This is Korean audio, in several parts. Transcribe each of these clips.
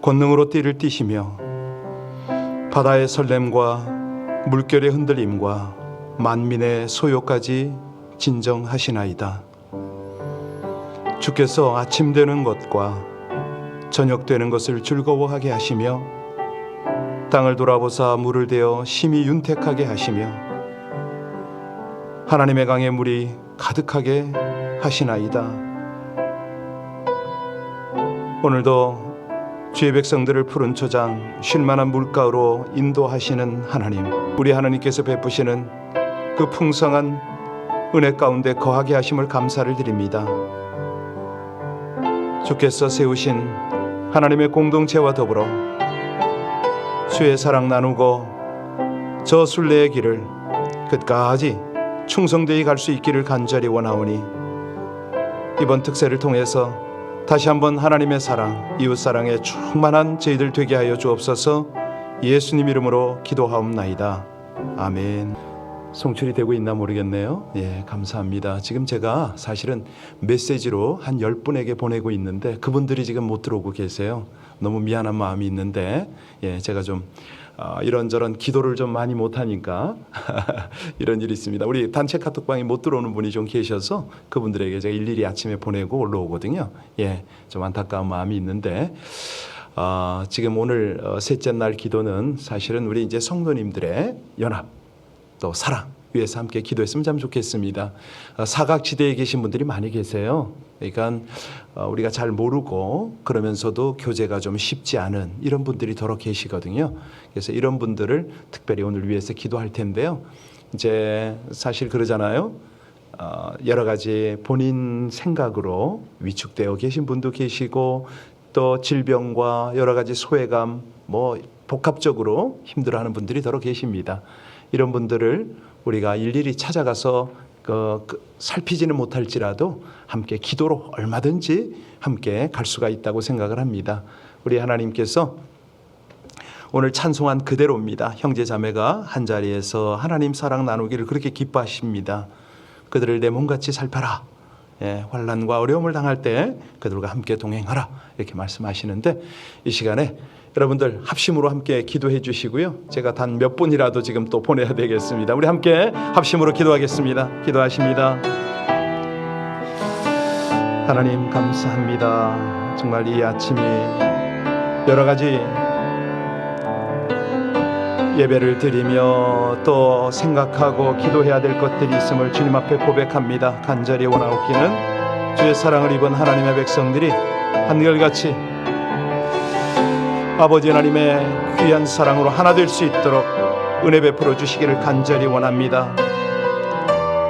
권능으로 띠를 띠시며 바다의 설렘과 물결의 흔들림과 만민의 소요까지 진정하시나이다. 주께서 아침 되는 것과 저녁 되는 것을 즐거워하게 하시며 땅을 돌아보사 물을 대어 심히 윤택하게 하시며 하나님의 강에 물이 가득하게 하시나이다. 오늘도 주의 백성들을 푸른 초장 쉴만한 물가로 인도하시는 하나님, 우리 하나님께서 베푸시는 그 풍성한 은혜 가운데 거하게 하심을 감사를 드립니다. 주께서 세우신 하나님의 공동체와 더불어 주의 사랑 나누고 저 순례의 길을 끝까지 충성되이 갈 수 있기를 간절히 원하오니 이번 특세를 통해서 다시 한번 하나님의 사랑, 이웃사랑에 충만한 저희들 되게 하여 주옵소서. 예수님 이름으로 기도하옵나이다. 아멘. 송출이 되고 있나 모르겠네요. 예, 감사합니다. 지금 제가 사실은 메시지로 한 10분에게 보내고 있는데 그분들이 지금 못 들어오고 계세요. 너무 미안한 마음이 있는데 제가 좀 이런저런 기도를 좀 많이 못하니까 이런 일이 있습니다. 우리 단체 카톡방에 못 들어오는 분이 좀 계셔서 그분들에게 제가 일일이 아침에 보내고 올라오거든요. 좀 안타까운 마음이 있는데 지금 오늘 셋째 날 기도는 사실은 우리 이제 성도님들의 연합 또 사랑 위해서 함께 기도했으면 참 좋겠습니다. 사각지대에 계신 분들이 많이 계세요. 그러니까 우리가 잘 모르고 그러면서도 교제가 좀 쉽지 않은 이런 분들이 더러 계시거든요. 그래서 이런 분들을 특별히 오늘 위해서 기도할 텐데요. 이제 사실 그러잖아요. 여러 가지 본인 생각으로 위축되어 계신 분도 계시고 또 질병과 여러 가지 소외감 복합적으로 힘들어하는 분들이 더러 계십니다. 이런 분들을 우리가 일일이 찾아가서 살피지는 못할지라도 함께 기도로 얼마든지 함께 갈 수가 있다고 생각을 합니다. 우리 하나님께서 오늘 찬송한 그대로입니다. 형제 자매가 한자리에서 하나님 사랑 나누기를 그렇게 기뻐하십니다. 그들을 내 몸같이 살펴라. 환난과 어려움을 당할 때 그들과 함께 동행하라. 이렇게 말씀하시는데 이 시간에 여러분들 합심으로 함께 기도해 주시고요. 제가 단 몇 분이라도 지금 또 보내야 되겠습니다. 우리 함께 합심으로 기도하겠습니다. 기도하십니다. 하나님 감사합니다. 정말 이 아침이 여러 가지 예배를 드리며 또 생각하고 기도해야 될 것들이 있음을 주님 앞에 고백합니다. 간절히 원하옵기는 주의 사랑을 입은 하나님의 백성들이 한결같이 아버지 하나님의 귀한 사랑으로 하나 될 수 있도록 은혜 베풀어 주시기를 간절히 원합니다.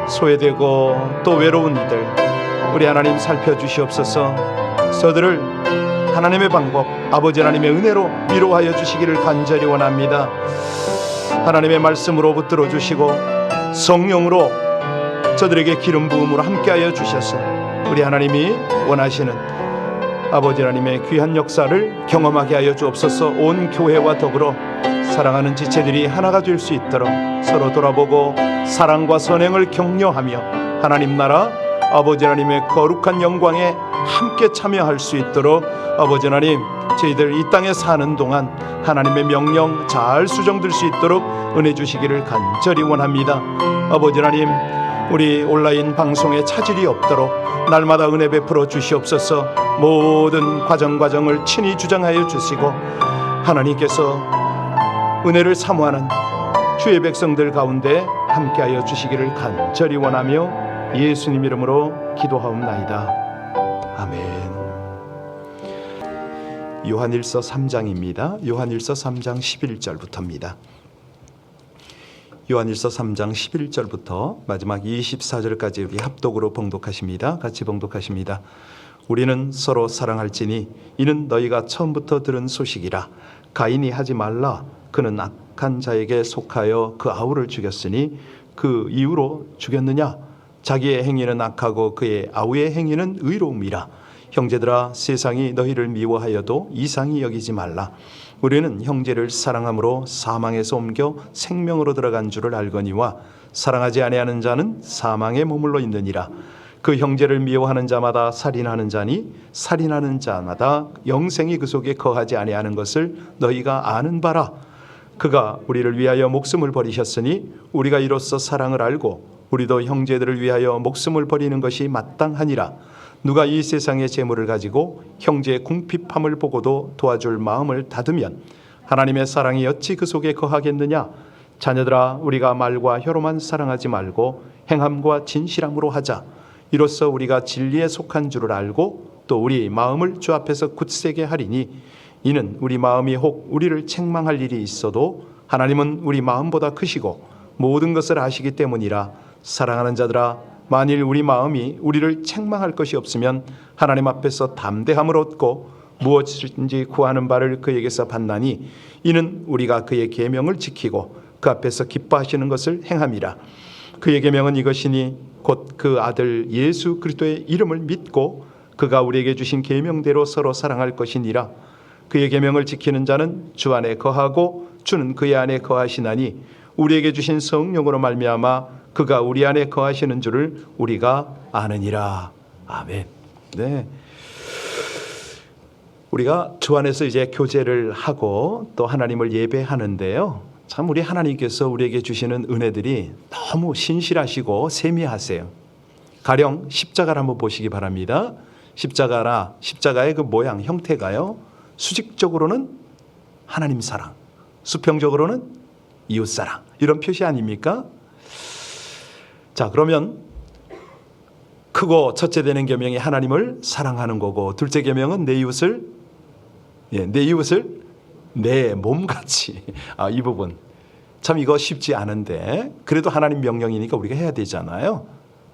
소외되고 또 외로운 이들 우리 하나님 살펴주시옵소서. 저들을 하나님의 방법 아버지 하나님의 은혜로 위로하여 주시기를 간절히 원합니다. 하나님의 말씀으로 붙들어 주시고 성령으로 저들에게 기름 부음으로 함께하여 주셔서 우리 하나님이 원하시는 아버지 하나님의 귀한 역사를 경험하게 하여 주옵소서. 온 교회와 더불어 사랑하는 지체들이 하나가 될 수 있도록 서로 돌아보고 사랑과 선행을 격려하며 하나님 나라 아버지 하나님의 거룩한 영광에 함께 참여할 수 있도록 아버지 하나님 저희들 이 땅에 사는 동안 하나님의 명령 잘 수정될 수 있도록 은혜 주시기를 간절히 원합니다. 아버지 하나님 우리 온라인 방송에 차질이 없도록 날마다 은혜 베풀어 주시옵소서. 모든 과정을 친히 주장하여 주시고 하나님께서 은혜를 사모하는 주의 백성들 가운데 함께하여 주시기를 간절히 원하며 예수님 이름으로 기도하옵나이다. 아멘. 요한일서 3장입니다. 요한일서 3장 11절부터입니다. 요한일서 3장 11절부터 마지막 24절까지 우리 합독으로 봉독하십니다. 같이 봉독하십니다. 우리는 서로 사랑할지니 이는 너희가 처음부터 들은 소식이라. 가인이 하지 말라. 그는 악한 자에게 속하여 그 아우를 죽였으니 그 이유로 죽였느냐? 자기의 행위는 악하고 그의 아우의 행위는 의로움이라. 형제들아 세상이 너희를 미워하여도 이상히 여기지 말라. 우리는 형제를 사랑함으로 사망에서 옮겨 생명으로 들어간 줄을 알거니와 사랑하지 아니하는 자는 사망에 머물러 있느니라. 그 형제를 미워하는 자마다 살인하는 자니 살인하는 자마다 영생이 그 속에 거하지 아니하는 것을 너희가 아는 바라. 그가 우리를 위하여 목숨을 버리셨으니 우리가 이로써 사랑을 알고 우리도 형제들을 위하여 목숨을 버리는 것이 마땅하니라. 누가 이 세상의 재물을 가지고 형제의 궁핍함을 보고도 도와줄 마음을 닫으면 하나님의 사랑이 어찌 그 속에 거하겠느냐. 자녀들아, 우리가 말과 혀로만 사랑하지 말고 행함과 진실함으로 하자. 이로써 우리가 진리에 속한 줄을 알고 또 우리 마음을 주 앞에서 굳세게 하리니 이는 우리 마음이 혹 우리를 책망할 일이 있어도 하나님은 우리 마음보다 크시고 모든 것을 아시기 때문이라. 사랑하는 자들아, 만일 우리 마음이 우리를 책망할 것이 없으면 하나님 앞에서 담대함을 얻고 무엇인지 구하는 바를 그에게서 받나니 이는 우리가 그의 계명을 지키고 그 앞에서 기뻐하시는 것을 행함이라. 그의 계명은 이것이니 곧 그 아들 예수 그리스도의 이름을 믿고 그가 우리에게 주신 계명대로 서로 사랑할 것이니라. 그의 계명을 지키는 자는 주 안에 거하고 주는 그의 안에 거하시나니 우리에게 주신 성령으로 말미암아 그가 우리 안에 거하시는 줄을 우리가 아느니라. 아멘. 네. 우리가 주 안에서 이제 교제를 하고 또 하나님을 예배하는데요. 참 우리 하나님께서 우리에게 주시는 은혜들이 너무 신실하시고 세미하세요. 가령 십자가를 한번 보시기 바랍니다. 십자가의 그 모양, 형태가요. 수직적으로는 하나님 사랑, 수평적으로는 이웃 사랑, 이런 표시 아닙니까? 자, 그러면 크고 첫째 되는 계명이 하나님을 사랑하는 거고, 둘째 계명은 내 이웃을 내 몸같이. 이 부분 참 이거 쉽지 않은데 그래도 하나님 명령이니까 우리가 해야 되잖아요.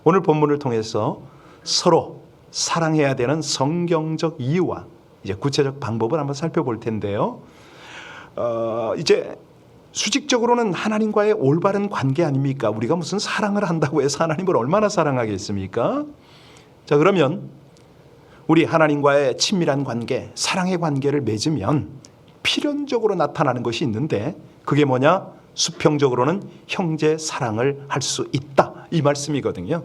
오늘 본문을 통해서 서로 사랑해야 되는 성경적 이유와 이제 구체적 방법을 한번 살펴볼 텐데요. 이제 수직적으로는 하나님과의 올바른 관계 아닙니까? 우리가 무슨 사랑을 한다고 해서 하나님을 얼마나 사랑하겠습니까? 자, 그러면 우리 하나님과의 친밀한 관계, 사랑의 관계를 맺으면 필연적으로 나타나는 것이 있는데 그게 뭐냐? 수평적으로는 형제 사랑을 할 수 있다, 이 말씀이거든요.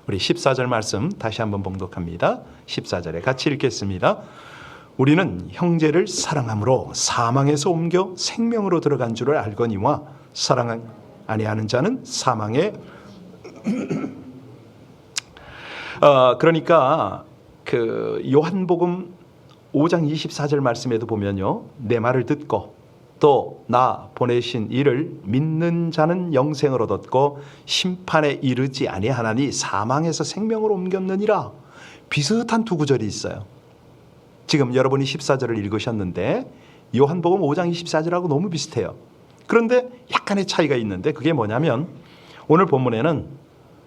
우리 14절 말씀 다시 한번 봉독합니다. 14절에 같이 읽겠습니다. 우리는 형제를 사랑함으로 사망에서 옮겨 생명으로 들어간 줄을 알거니와 사랑 아니하는 자는 사망에 그러니까 그 요한복음 5장 24절 말씀에도 보면요, 내 말을 듣고 또 나 보내신 이를 믿는 자는 영생을 얻었고 심판에 이르지 아니하나니 사망에서 생명으로 옮겼느니라. 비슷한 두 구절이 있어요. 지금 여러분이 14절을 읽으셨는데 요한복음 5장 24절하고 너무 비슷해요. 그런데 약간의 차이가 있는데 그게 뭐냐면 오늘 본문에는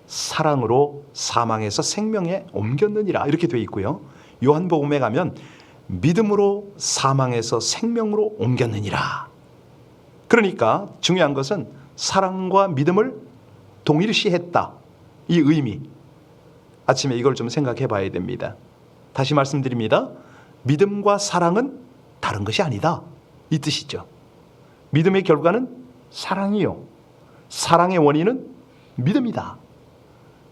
사랑으로 사망에서 생명에 옮겼느니라 이렇게 되어 있고요. 요한복음에 가면 믿음으로 사망에서 생명으로 옮겼느니라. 그러니까 중요한 것은 사랑과 믿음을 동일시했다, 이 의미. 아침에 이걸 좀 생각해 봐야 됩니다. 다시 말씀드립니다. 믿음과 사랑은 다른 것이 아니다, 이 뜻이죠. 믿음의 결과는 사랑이요, 사랑의 원인은 믿음이다.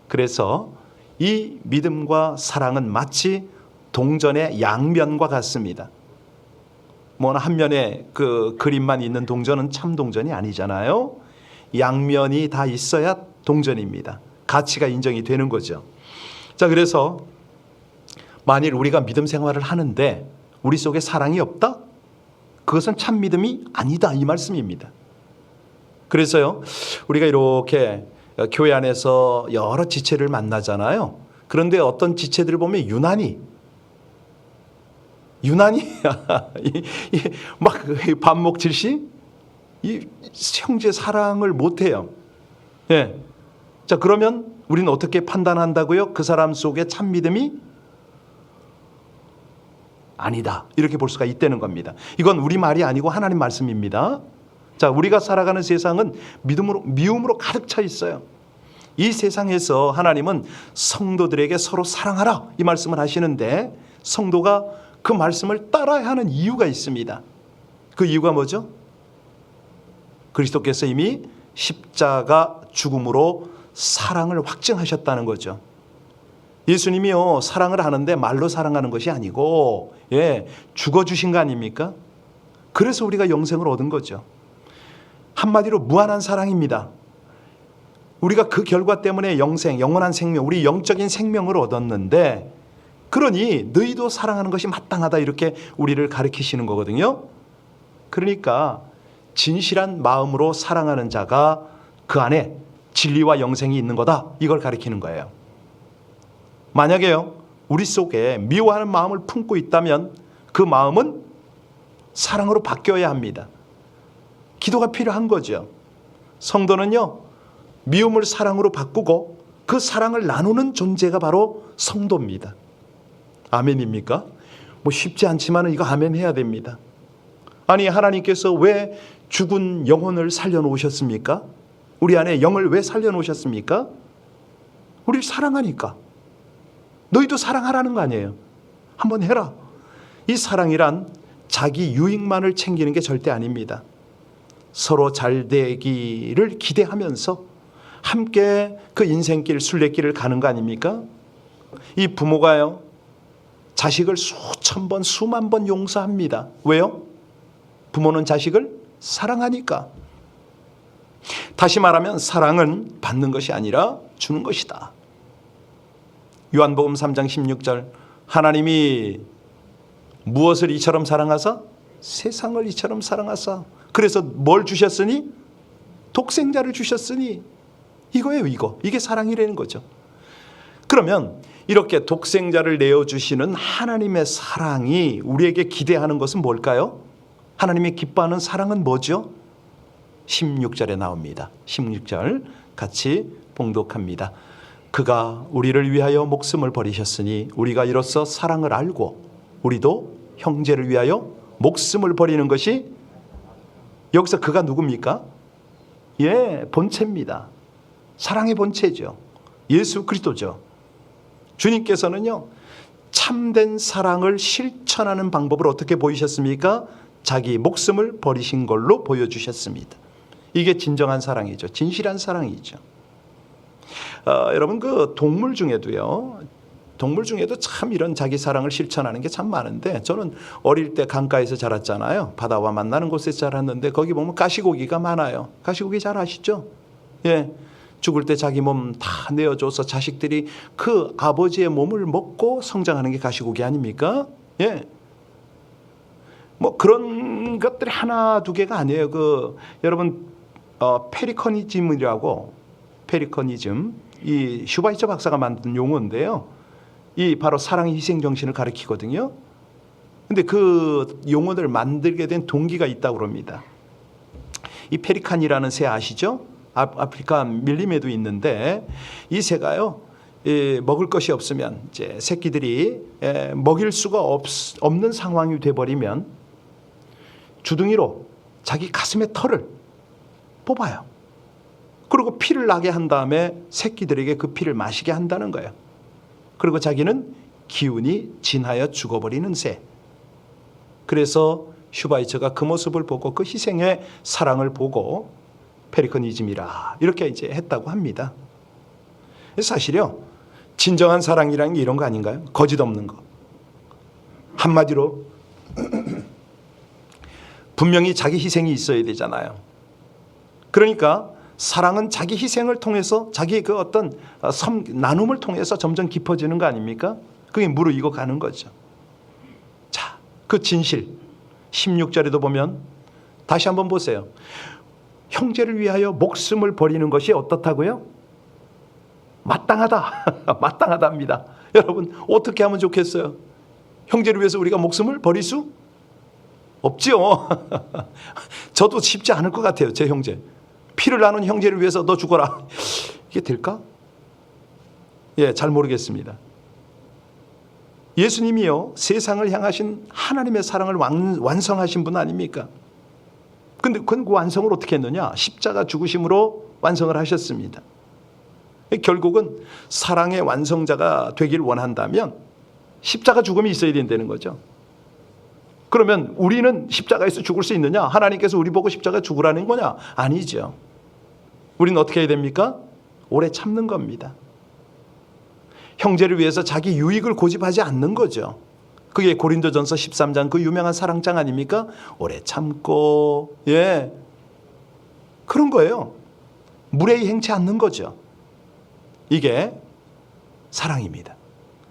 그래서 이 믿음과 사랑은 마치 동전의 양면과 같습니다. 뭐 한 면에 그 그림만 있는 동전은 참 동전이 아니잖아요. 양면이 다 있어야 동전입니다. 가치가 인정이 되는 거죠. 자, 그래서 만일 우리가 믿음 생활을 하는데 우리 속에 사랑이 없다? 그것은 참 믿음이 아니다, 이 말씀입니다. 그래서요, 우리가 이렇게 교회 안에서 여러 지체를 만나잖아요. 그런데 어떤 지체들을 보면 유난히 막 반목질시 이 형제 사랑을 못해요. 예. 자, 그러면 우리는 어떻게 판단한다고요? 그 사람 속에 참 믿음이 아니다, 이렇게 볼 수가 있다는 겁니다. 이건 우리 말이 아니고 하나님 말씀입니다. 자, 우리가 살아가는 세상은 미움으로 가득 차 있어요. 이 세상에서 하나님은 성도들에게 서로 사랑하라, 이 말씀을 하시는데 성도가 그 말씀을 따라야 하는 이유가 있습니다. 그 이유가 뭐죠? 그리스도께서 이미 십자가 죽음으로 사랑을 확증하셨다는 거죠. 예수님이요 사랑을 하는데 말로 사랑하는 것이 아니고 죽어주신 거 아닙니까? 그래서 우리가 영생을 얻은 거죠. 한마디로 무한한 사랑입니다. 우리가 그 결과 때문에 영생, 영원한 생명, 우리 영적인 생명을 얻었는데, 그러니 너희도 사랑하는 것이 마땅하다 이렇게 우리를 가르치시는 거거든요. 그러니까 진실한 마음으로 사랑하는 자가 그 안에 진리와 영생이 있는 거다, 이걸 가르치는 거예요. 만약에요 우리 속에 미워하는 마음을 품고 있다면 그 마음은 사랑으로 바뀌어야 합니다. 기도가 필요한 거죠. 성도는요 미움을 사랑으로 바꾸고 그 사랑을 나누는 존재가 바로 성도입니다. 아멘입니까? 뭐 쉽지 않지만 이거 아멘 해야 됩니다. 아니 하나님께서 왜 죽은 영혼을 살려놓으셨습니까? 우리 안에 영을 왜 살려놓으셨습니까? 우리를 사랑하니까. 너희도 사랑하라는 거 아니에요. 한번 해라. 이 사랑이란 자기 유익만을 챙기는 게 절대 아닙니다. 서로 잘 되기를 기대하면서 함께 그 인생길, 순례길을 가는 거 아닙니까? 이 부모가요 자식을 수천 번, 수만 번 용서합니다. 왜요? 부모는 자식을 사랑하니까. 다시 말하면 사랑은 받는 것이 아니라 주는 것이다. 요한복음 3장 16절, 하나님이 무엇을 이처럼 사랑하사? 세상을 이처럼 사랑하사. 그래서 뭘 주셨으니? 독생자를 주셨으니. 이거예요, 이거. 이게 사랑이라는 거죠. 그러면 이렇게 독생자를 내어주시는 하나님의 사랑이 우리에게 기대하는 것은 뭘까요? 하나님이 기뻐하는 사랑은 뭐죠? 16절에 나옵니다. 16절 같이 봉독합니다. 그가 우리를 위하여 목숨을 버리셨으니 우리가 이로써 사랑을 알고 우리도 형제를 위하여 목숨을 버리는 것이, 여기서 그가 누굽니까? 본체입니다. 사랑의 본체죠. 예수 그리스도죠. 주님께서는요 참된 사랑을 실천하는 방법을 어떻게 보이셨습니까? 자기 목숨을 버리신 걸로 보여주셨습니다. 이게 진정한 사랑이죠. 진실한 사랑이죠. 여러분 그 동물 중에도 참 이런 자기 사랑을 실천하는 게 참 많은데, 저는 어릴 때 강가에서 자랐잖아요. 바다와 만나는 곳에서 자랐는데 거기 보면 가시고기가 많아요. 가시고기 잘 아시죠? 죽을 때 자기 몸 다 내어줘서 자식들이 그 아버지의 몸을 먹고 성장하는 게 가시고기 아닙니까? 뭐 그런 것들이 하나 두 개가 아니에요. 여러분 페리커니즘이라고, 페리커니즘, 이 슈바이처 박사가 만든 용어인데요. 이 바로 사랑의 희생 정신을 가리키거든요. 근데 그 용어를 만들게 된 동기가 있다고 그럽니다. 이 페리칸이라는 새 아시죠? 아프리카 밀림에도 있는데 이 새가요 먹을 것이 없으면 이제 새끼들이 먹일 수가 없는 상황이 돼버리면 주둥이로 자기 가슴의 털을 뽑아요. 그리고 피를 나게 한 다음에 새끼들에게 그 피를 마시게 한다는 거예요. 그리고 자기는 기운이 진하여 죽어버리는 새. 그래서 슈바이처가 그 모습을 보고 그 희생의 사랑을 보고 페리커니즘이라 이렇게 이제 했다고 합니다. 사실요 진정한 사랑이라는 게 이런 거 아닌가요? 거짓 없는 거. 한마디로 분명히 자기 희생이 있어야 되잖아요. 그러니까 사랑은 자기 희생을 통해서 자기 그 어떤 나눔을 통해서 점점 깊어지는 거 아닙니까? 그게 무르익어 가는 거죠. 자, 그 진실 16절에도 보면 다시 한번 보세요. 형제를 위하여 목숨을 버리는 것이 어떻다고요? 마땅하다. 마땅하답니다. 여러분 어떻게 하면 좋겠어요? 형제를 위해서 우리가 목숨을 버릴 수 없지요. 저도 쉽지 않을 것 같아요. 제 형제. 피를 나눈 형제를 위해서 너 죽어라. 이게 될까? 잘 모르겠습니다. 예수님이요 세상을 향하신 하나님의 사랑을 완성하신 분 아닙니까? 근데 그 완성을 어떻게 했느냐? 십자가 죽으심으로 완성을 하셨습니다. 결국은 사랑의 완성자가 되길 원한다면 십자가 죽음이 있어야 된다는 거죠. 그러면 우리는 십자가에서 죽을 수 있느냐? 하나님께서 우리 보고 십자가 죽으라는 거냐? 아니죠. 우리는 어떻게 해야 됩니까? 오래 참는 겁니다. 형제를 위해서 자기 유익을 고집하지 않는 거죠. 그게 고린도전서 13장 그 유명한 사랑장 아닙니까? 오래 참고, 예, 그런 거예요. 무례히 행치 않는 거죠. 이게 사랑입니다.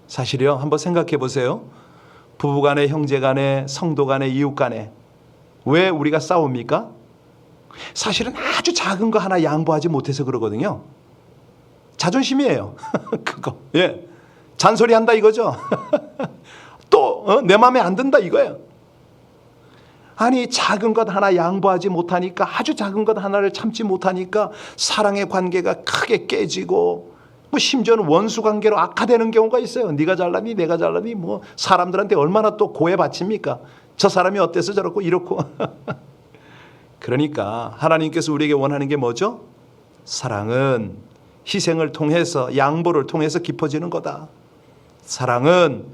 사실요, 한번 생각해 보세요. 부부 간에, 형제 간에, 성도 간에, 이웃 간에 왜 우리가 싸웁니까? 사실은 아주 작은 거 하나 양보하지 못해서 그러거든요. 자존심이에요. 그거. 예. 잔소리 한다 이거죠. 또 내 마음에 안 든다 이거예요. 아니 작은 것 하나 양보하지 못하니까, 아주 작은 것 하나를 참지 못하니까 사랑의 관계가 크게 깨지고, 뭐 심지어는 원수 관계로 악화되는 경우가 있어요. 네가 잘나니 내가 잘나니, 뭐 사람들한테 얼마나 또 고해 바칩니까? 저 사람이 어때서 저렇고 이렇고. 그러니까 하나님께서 우리에게 원하는 게 뭐죠? 사랑은 희생을 통해서, 양보를 통해서 깊어지는 거다. 사랑은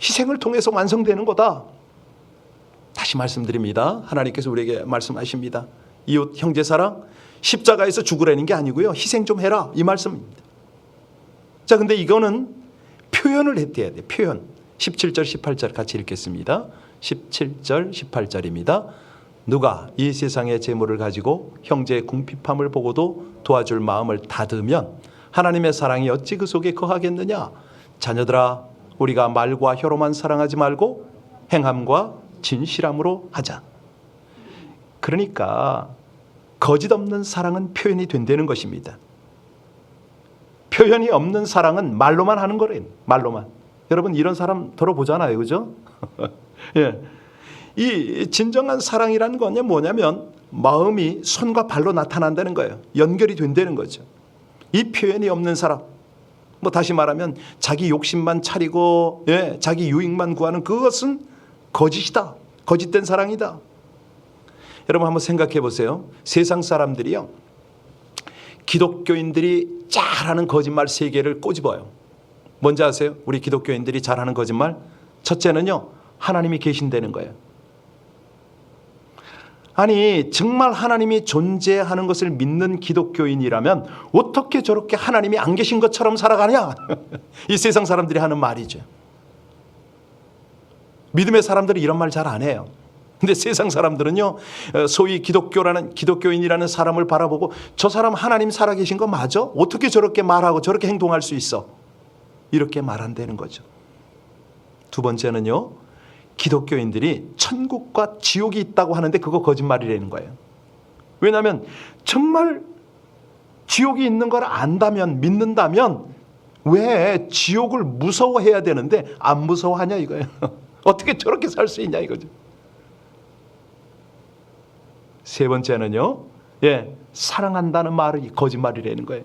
희생을 통해서 완성되는 거다. 다시 말씀드립니다. 하나님께서 우리에게 말씀하십니다. 이웃 형제 사랑, 십자가에서 죽으라는 게 아니고요, 희생 좀 해라 이 말씀입니다. 자, 근데 이거는 표현을 해야 돼. 표현. 17절 18절 같이 읽겠습니다. 17절 18절입니다. 누가 이 세상의 재물을 가지고 형제의 궁핍함을 보고도 도와줄 마음을 닫으면 하나님의 사랑이 어찌 그 속에 거하겠느냐. 자녀들아, 우리가 말과 혀로만 사랑하지 말고 행함과 진실함으로 하자. 그러니까 거짓 없는 사랑은 표현이 된다는 것입니다. 표현이 없는 사랑은 말로만 하는 거래요. 말로만. 여러분 이런 사람 들어보잖아요, 그죠? 예. 이 진정한 사랑이라는 건 뭐냐면 마음이 손과 발로 나타난다는 거예요. 연결이 된다는 거죠. 이 표현이 없는 사람, 뭐 다시 말하면 자기 욕심만 차리고, 예, 자기 유익만 구하는 그것은 거짓이다. 거짓된 사랑이다. 여러분 한번 생각해 보세요. 세상 사람들이요, 기독교인들이 잘하는 거짓말 3개를 꼬집어요. 뭔지 아세요? 우리 기독교인들이 잘하는 거짓말, 첫째는요, 하나님이 계신다는 거예요. 아니 정말 하나님이 존재하는 것을 믿는 기독교인이라면 어떻게 저렇게 하나님이 안 계신 것처럼 살아가냐. 이 세상 사람들이 하는 말이죠. 믿음의 사람들이 이런 말 잘 안 해요. 근데 세상 사람들은요, 소위 기독교인이라는 사람을 바라보고 저 사람 하나님 살아계신 거 맞아? 어떻게 저렇게 말하고 저렇게 행동할 수 있어? 이렇게 말한다는 거죠. 두 번째는요, 기독교인들이 천국과 지옥이 있다고 하는데 그거 거짓말이라는 거예요. 왜냐하면 정말 지옥이 있는 걸 안다면, 믿는다면 왜 지옥을 무서워해야 되는데 안 무서워하냐 이거예요. 어떻게 저렇게 살 수 있냐 이거죠. 세 번째는요, 사랑한다는 말이 거짓말이라는 거예요.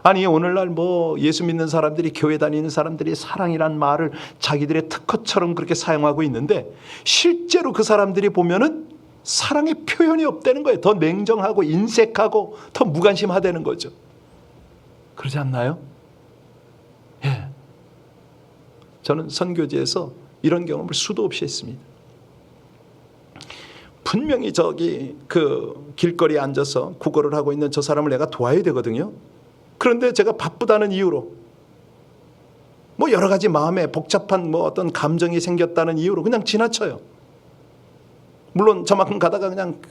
아니 오늘날 뭐 예수 믿는 사람들이, 교회 다니는 사람들이 사랑이란 말을 자기들의 특허처럼 그렇게 사용하고 있는데 실제로 그 사람들이 보면은 사랑의 표현이 없다는 거예요. 더 냉정하고 인색하고 더 무관심하다는 거죠. 그러지 않나요? 예. 저는 선교지에서 이런 경험을 수도 없이 했습니다. 분명히 저기 그 길거리에 앉아서 구걸을 하고 있는 저 사람을 내가 도와야 되거든요. 그런데 제가 바쁘다는 이유로, 뭐 여러 가지 마음에 복잡한 뭐 어떤 감정이 생겼다는 이유로 그냥 지나쳐요. 물론 저만큼 가다가 그냥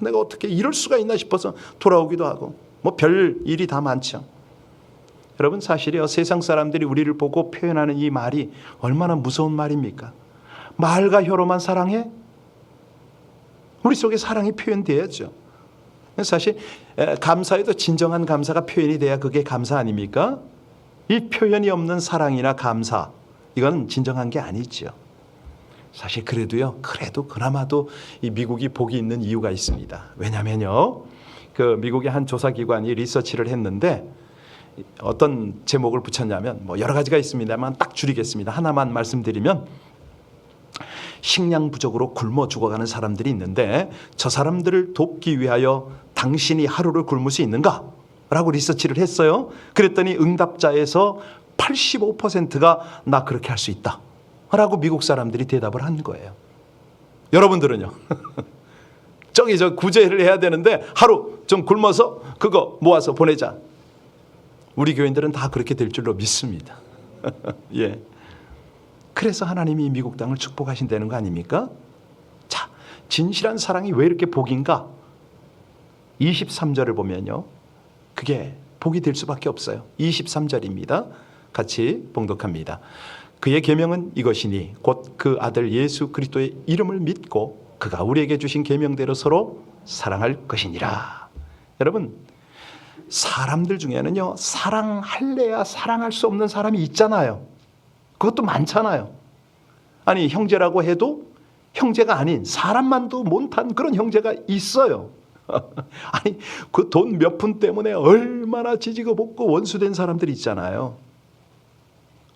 내가 어떻게 이럴 수가 있나 싶어서 돌아오기도 하고, 뭐 별 일이 다 많죠. 여러분 사실이요, 세상 사람들이 우리를 보고 표현하는 이 말이 얼마나 무서운 말입니까? 말과 혀로만 사랑해? 우리 속에 사랑이 표현돼야죠. 사실 감사에도 진정한 감사가 표현이 돼야 그게 감사 아닙니까? 이 표현이 없는 사랑이나 감사, 이건 진정한 게 아니죠. 사실 그래도 그나마도 이 미국이 복이 있는 이유가 있습니다. 왜냐면요, 그 미국의 한 조사기관이 리서치를 했는데 어떤 제목을 붙였냐면, 뭐 여러 가지가 있습니다만 딱 줄이겠습니다. 하나만 말씀드리면, 식량 부족으로 굶어 죽어가는 사람들이 있는데 저 사람들을 돕기 위하여 당신이 하루를 굶을 수 있는가? 라고 리서치를 했어요. 그랬더니 응답자에서 85%가 나 그렇게 할 수 있다 라고 미국 사람들이 대답을 한 거예요. 여러분들은요? 저 구제를 해야 되는데 하루 좀 굶어서 그거 모아서 보내자. 우리 교인들은 다 그렇게 될 줄로 믿습니다. 예. 그래서 하나님이 미국 땅을 축복하신다는 거 아닙니까? 자, 진실한 사랑이 왜 이렇게 복인가? 23절을 보면요, 그게 복이 될 수밖에 없어요. 23절입니다. 같이 봉독합니다. 그의 계명은 이것이니 곧 그 아들 예수 그리스도의 이름을 믿고 그가 우리에게 주신 계명대로 서로 사랑할 것이니라. 여러분, 사람들 중에는요, 사랑할래야 사랑할 수 없는 사람이 있잖아요. 그것도 많잖아요. 아니, 형제라고 해도 형제가 아닌 사람만도 못한 그런 형제가 있어요. 아니, 그 돈 몇 푼 때문에 얼마나 지지고 볶고 원수된 사람들이 있잖아요.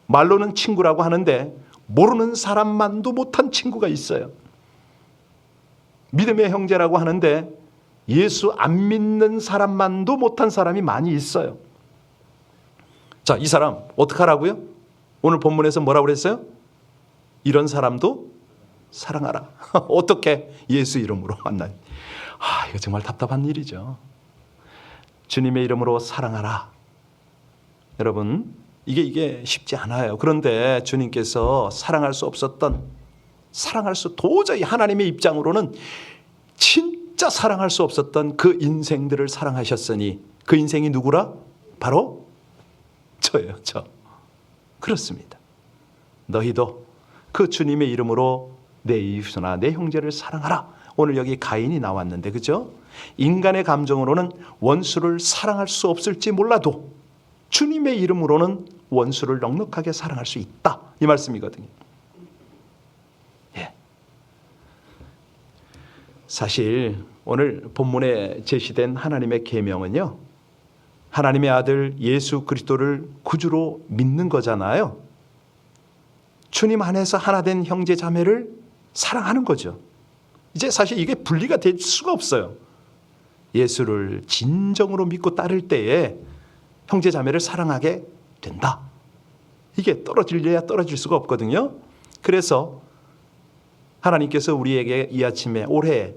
말로는 친구라고 하는데 모르는 사람만도 못한 친구가 있어요. 믿음의 형제라고 하는데 예수 안 믿는 사람만도 못한 사람이 많이 있어요. 자, 이 사람 어떡하라고요? 오늘 본문에서 뭐라고 그랬어요? 이런 사람도 사랑하라. 어떻게? 예수 이름으로 만나요. 이거 정말 답답한 일이죠. 주님의 이름으로 사랑하라. 여러분, 이게 쉽지 않아요. 그런데 주님께서 사랑할 수 없었던, 도저히 하나님의 입장으로는 진짜 사랑할 수 없었던 그 인생들을 사랑하셨으니 그 인생이 누구라? 바로 저예요. 저. 그렇습니다. 너희도 그 주님의 이름으로 내 이웃이나 내 형제를 사랑하라. 오늘 여기 가인이 나왔는데, 그죠? 인간의 감정으로는 원수를 사랑할 수 없을지 몰라도 주님의 이름으로는 원수를 넉넉하게 사랑할 수 있다, 이 말씀이거든요. 예. 사실 오늘 본문에 제시된 하나님의 계명은요, 하나님의 아들 예수 그리스도를 구주로 믿는 거잖아요. 주님 안에서 하나 된 형제 자매를 사랑하는 거죠. 이제 사실 이게 분리가 될 수가 없어요. 예수를 진정으로 믿고 따를 때에 형제 자매를 사랑하게 된다. 이게 떨어질래야 떨어질 수가 없거든요. 그래서 하나님께서 우리에게 이 아침에 올해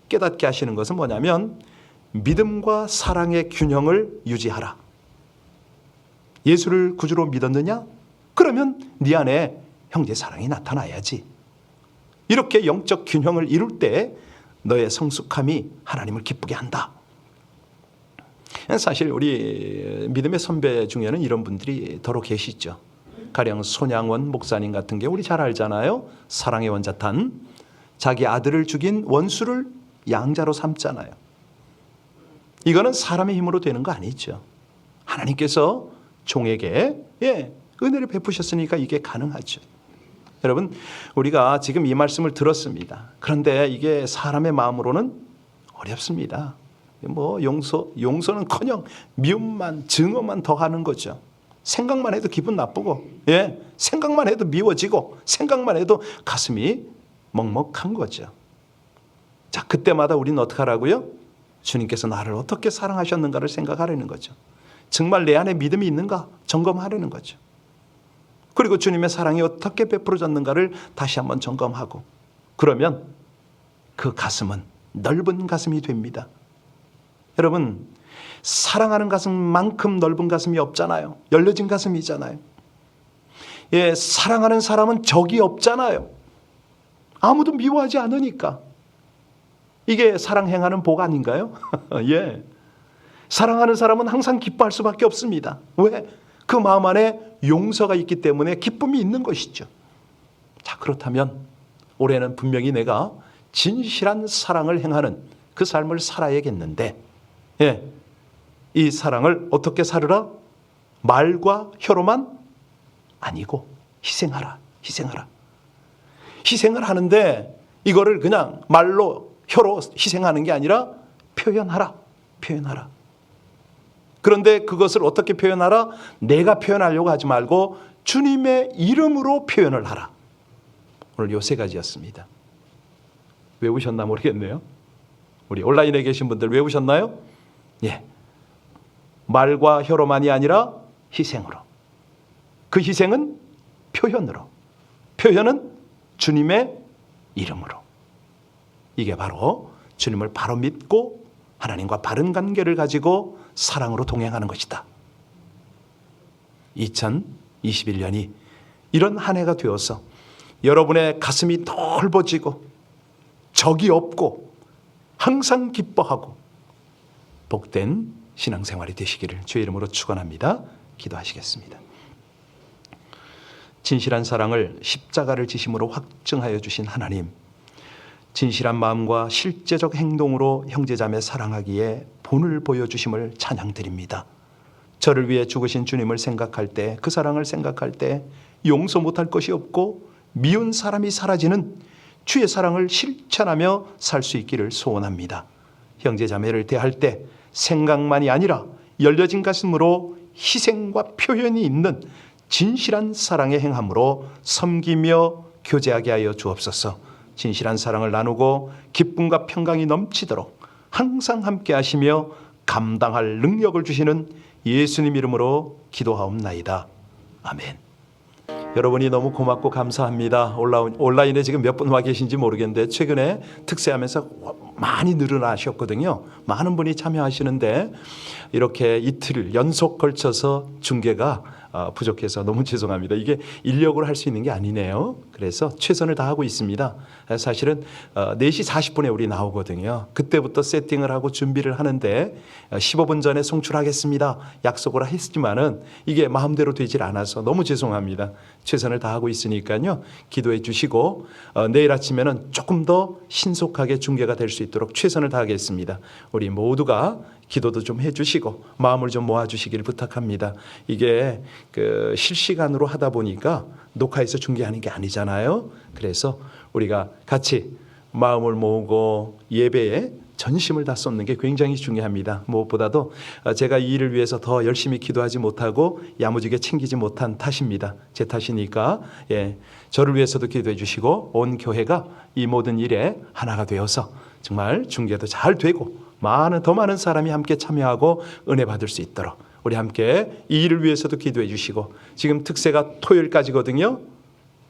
깨닫게 하시는 것은 뭐냐면 믿음과 사랑의 균형을 유지하라. 예수를 구주로 믿었느냐? 그러면 네 안에 형제 사랑이 나타나야지. 이렇게 영적 균형을 이룰 때 너의 성숙함이 하나님을 기쁘게 한다. 사실 우리 믿음의 선배 중에는 이런 분들이 더러 계시죠. 가령 손양원 목사님 같은 게 우리 잘 알잖아요. 사랑의 원자탄. 자기 아들을 죽인 원수를 양자로 삼잖아요. 이거는 사람의 힘으로 되는 거 아니죠. 하나님께서 종에게 은혜를 베푸셨으니까 이게 가능하죠. 여러분, 우리가 지금 이 말씀을 들었습니다. 그런데 이게 사람의 마음으로는 어렵습니다. 용서는커녕 미움만, 증오만 더 하는 거죠. 생각만 해도 기분 나쁘고, 생각만 해도 미워지고, 생각만 해도 가슴이 먹먹한 거죠. 자, 그때마다 우리는 어떻게 하라고요? 주님께서 나를 어떻게 사랑하셨는가를 생각하려는 거죠. 정말 내 안에 믿음이 있는가 점검하려는 거죠. 그리고 주님의 사랑이 어떻게 베풀어졌는가를 다시 한번 점검하고, 그러면 그 가슴은 넓은 가슴이 됩니다. 여러분, 사랑하는 가슴만큼 넓은 가슴이 없잖아요. 열려진 가슴이잖아요. 사랑하는 사람은 적이 없잖아요. 아무도 미워하지 않으니까. 이게 사랑 행하는 복 아닌가요? 사랑하는 사람은 항상 기뻐할 수밖에 없습니다. 왜? 그 마음 안에 용서가 있기 때문에 기쁨이 있는 것이죠. 자, 그렇다면 올해는 분명히 내가 진실한 사랑을 행하는 그 삶을 살아야겠는데, 이 사랑을 어떻게 살으라? 말과 혀로만 아니고 희생하라. 희생을 하는데 이거를 그냥 말로 혀로 희생하는 게 아니라 표현하라. 그런데 그것을 어떻게 표현하라? 내가 표현하려고 하지 말고 주님의 이름으로 표현을 하라. 오늘 요 세 가지였습니다. 외우셨나 모르겠네요. 우리 온라인에 계신 분들 외우셨나요? 말과 혀로만이 아니라 희생으로. 그 희생은 표현으로. 표현은 주님의 이름으로. 이게 바로 주님을 바로 믿고 하나님과 바른 관계를 가지고 사랑으로 동행하는 것이다. 2021년이 이런 한 해가 되어서 여러분의 가슴이 넓어지고 적이 없고 항상 기뻐하고 복된 신앙생활이 되시기를 주의 이름으로 축원합니다. 기도하시겠습니다. 진실한 사랑을 십자가를 지심으로 확증하여 주신 하나님, 진실한 마음과 실제적 행동으로 형제자매 사랑하기에 본을 보여주심을 찬양드립니다. 저를 위해 죽으신 주님을 생각할 때, 그 사랑을 생각할 때 용서 못할 것이 없고 미운 사람이 사라지는 주의 사랑을 실천하며 살 수 있기를 소원합니다. 형제자매를 대할 때 생각만이 아니라 열려진 가슴으로 희생과 표현이 있는 진실한 사랑의 행함으로 섬기며 교제하게 하여 주옵소서. 진실한 사랑을 나누고 기쁨과 평강이 넘치도록 항상 함께 하시며 감당할 능력을 주시는 예수님 이름으로 기도하옵나이다. 아멘. 여러분이 너무 고맙고 감사합니다. 온라인에 지금 몇 분 와 계신지 모르겠는데 최근에 특세하면서 많이 늘어나셨거든요. 많은 분이 참여하시는데 이렇게 이틀 연속 걸쳐서 중계가 부족해서 너무 죄송합니다. 이게 인력으로 할 수 있는 게 아니네요. 그래서 최선을 다하고 있습니다. 사실은 4시 40분에 우리 나오거든요. 그때부터 세팅을 하고 준비를 하는데 15분 전에 송출하겠습니다 약속을 했지만은 이게 마음대로 되질 않아서 너무 죄송합니다. 최선을 다하고 있으니까요. 기도해 주시고 내일 아침에는 조금 더 신속하게 중계가 될 수 있도록 최선을 다하겠습니다. 우리 모두가 기도도 좀 해주시고 마음을 좀 모아주시길 부탁합니다. 이게 실시간으로 하다 보니까 녹화해서 중계하는 게 아니잖아요. 그래서 우리가 같이 마음을 모으고 예배에 전심을 다 쏟는 게 굉장히 중요합니다. 무엇보다도 제가 이 일을 위해서 더 열심히 기도하지 못하고 야무지게 챙기지 못한 탓입니다. 제 탓이니까 저를 위해서도 기도해 주시고 온 교회가 이 모든 일에 하나가 되어서 정말 중계도 잘 되고 더 많은 사람이 함께 참여하고 은혜 받을 수 있도록 우리 함께 이 일을 위해서도 기도해 주시고, 지금 특세가 토요일까지거든요.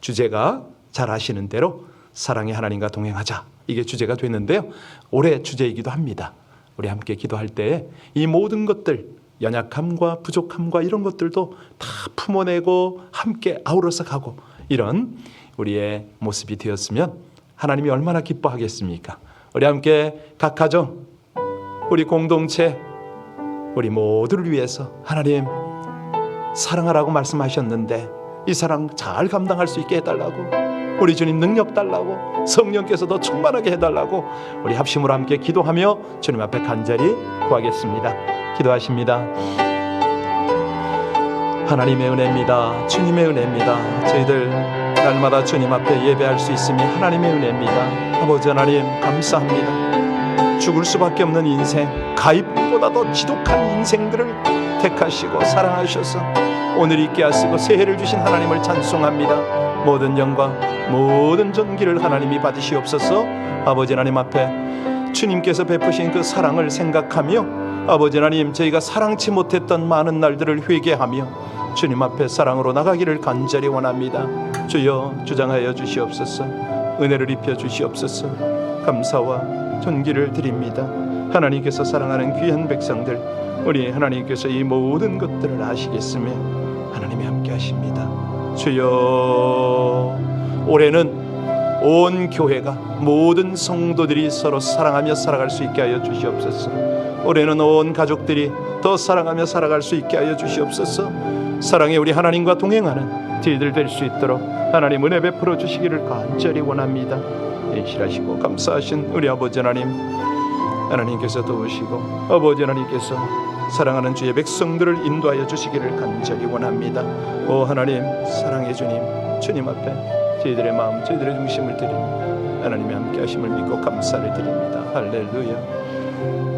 주제가 잘 아시는 대로 사랑의 하나님과 동행하자, 이게 주제가 됐는데요. 올해 주제이기도 합니다. 우리 함께 기도할 때 이 모든 것들, 연약함과 부족함과 이런 것들도 다 품어내고 함께 아우러서 가고, 이런 우리의 모습이 되었으면 하나님이 얼마나 기뻐하겠습니까? 우리 함께 각 가정, 우리 공동체, 우리 모두를 위해서 하나님 사랑하라고 말씀하셨는데 이 사랑 잘 감당할 수 있게 해달라고, 우리 주님 능력 달라고, 성령께서 더 충만하게 해달라고 우리 합심으로 함께 기도하며 주님 앞에 간절히 구하겠습니다. 기도하십니다. 하나님의 은혜입니다. 주님의 은혜입니다. 저희들 날마다 주님 앞에 예배할 수 있음이 하나님의 은혜입니다. 아버지 하나님 감사합니다. 죽을 수밖에 없는 인생, 가입보다 더 지독한 인생들을 택하시고 사랑하셔서 오늘 있게 하시고 새해를 주신 하나님을 찬송합니다. 모든 영광, 모든 존귀를 하나님이 받으시옵소서. 아버지 하나님 앞에 주님께서 베푸신 그 사랑을 생각하며 아버지 하나님, 저희가 사랑치 못했던 많은 날들을 회개하며 주님 앞에 사랑으로 나가기를 간절히 원합니다. 주여 주장하여 주시옵소서. 은혜를 입혀 주시옵소서. 감사와 존귀를 드립니다. 하나님께서 사랑하는 귀한 백성들, 우리 하나님께서 이 모든 것들을 아시겠으며 하나님이 함께 하십니다. 주여, 올해는 온 교회가, 모든 성도들이 서로 사랑하며 살아갈 수 있게 하여 주시옵소서. 올해는 온 가족들이 더 사랑하며 살아갈 수 있게 하여 주시옵소서. 사랑의 우리 하나님과 동행하는 저희들 될 수 있도록 하나님 은혜 베풀어 주시기를 간절히 원합니다. 인실하시고 감사하신 우리 아버지 하나님, 하나님께서 도우시고 아버지 하나님께서 사랑하는 주의 백성들을 인도하여 주시기를 간절히 원합니다. 오 하나님, 사랑의 주님, 주님 앞에 저희들의 마음, 저희들의 중심을 드립니다. 하나님이 함께 하심을 믿고 감사를 드립니다. 할렐루야.